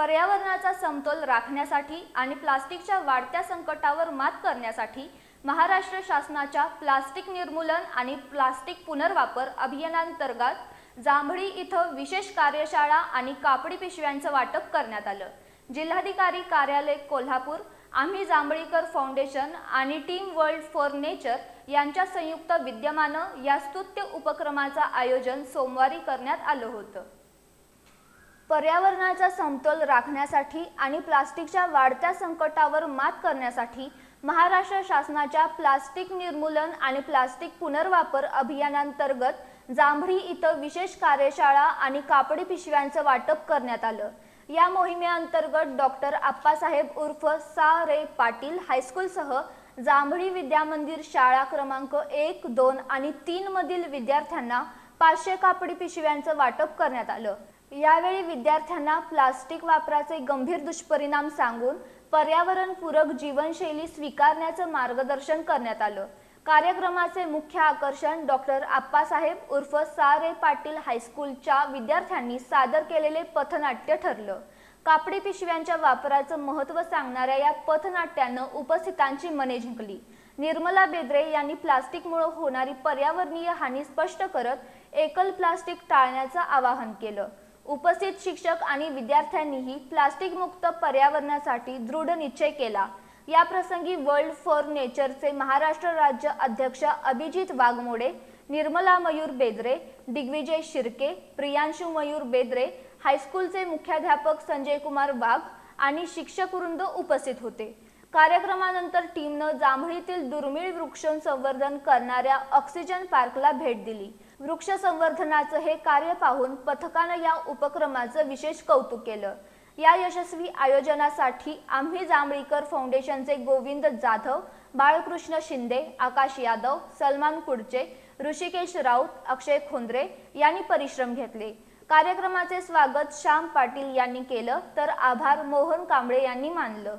पर्यावरणाचा समतोल राखण्यासाठी आणि प्लास्टिकच्या वाढत्या संकटावर मात करण्यासाठी महाराष्ट्र शासनाच्या प्लास्टिक निर्मूलन आणि प्लास्टिक पुनर्वापर अभियानांतर्गत जांभळी इथं विशेष कार्यशाळा आणि कापडी पिशव्यांचं वाटप करण्यात आलं। जिल्हाधिकारी कार्यालय कोल्हापूर, आम्ही जांभळीकर फाउंडेशन आणि टीम वर्ल्ड फॉर नेचर यांच्या संयुक्त विद्यमानं या स्तुत्य उपक्रमाचं आयोजन सोमवारी करण्यात आलं होतं। पर्यावरणाचा समतोल राखण्यासाठी आणि प्लास्टिकच्या वाढत्या संकटावर मात करण्यासाठी महाराष्ट्र शासनाच्या प्लास्टिक निर्मूलन आणि प्लास्टिक पुनर्वापर अभियानांतर्गत जांभळी इथं विशेष कार्यशाळा आणि कापडी पिशव्यांचं वाटप करण्यात आलं। या मोहिमेअंतर्गत डॉक्टर आप्पासाहेब उर्फ सा रे पाटील हायस्कूलसह जांभळी विद्यामंदिर शाळा क्रमांक 1, 2 आणि 3 मधील विद्यार्थ्यांना 500 कापडी पिशव्यांचं वाटप करण्यात आलं। यावेळी विद्यार्थ्यांना प्लास्टिक वापराचे गंभीर दुष्परिणाम सांगून पर्यावरणपूरक जीवनशैली स्वीकारण्याचं मार्गदर्शन करण्यात आलं। कार्यक्रमाचे मुख्य आकर्षण डॉक्टर आप्पासाहेब उर्फ सा रे पाटील हायस्कूलच्या विद्यार्थ्यांनी सादर केलेले पथनाट्य ठरलं। कापडी पिशव्यांच्या वापराचं महत्त्व सांगणाऱ्या या पथनाट्यानं उपस्थितांची मने जिंकली। निर्मला बेद्रे यांनी प्लास्टिकमुळे होणारी पर्यावरणीय हानी स्पष्ट करत एकल प्लास्टिक टाळण्याचं आवाहन केलं। उपस्थित शिक्षक आणि विद्यार्थ्यांनीही प्लास्टिक मुक्त पर्यावरणासाठी दृढ निश्चय केला। या प्रसंगी वर्ल्ड फॉर नेचरचे महाराष्ट्र राज्य अध्यक्ष अभिजित वाघमोडे, निर्मला मयूर बेद्रे, दिग्विजय शिर्के, प्रियांशु मयूर बेद्रे, हायस्कूलचे मुख्याध्यापक संजय कुमार वाघ आणि शिक्षकवृंद उपस्थित होते। कार्यक्रमानंतर टीमनं जांभळीतील दुर्मिळ वृक्ष संवर्धन करणाऱ्या ऑक्सिजन पार्कला भेट दिली। वृक्ष संवर्धनाचं हे कार्य पाहून पथकानं या उपक्रमाचं विशेष कौतुक केलं। या यशस्वी आयोजनासाठी आम्ही जांभळीकर फाउंडेशनचे गोविंद जाधव, बाळकृष्ण शिंदे, आकाश यादव, सलमान कुडचे, ऋषिकेश राऊत, अक्षय खोंद्रे यांनी परिश्रम घेतले। कार्यक्रमाचे स्वागत श्याम पाटील यांनी केलं तर आभार मोहन कांबळे यांनी मानलं।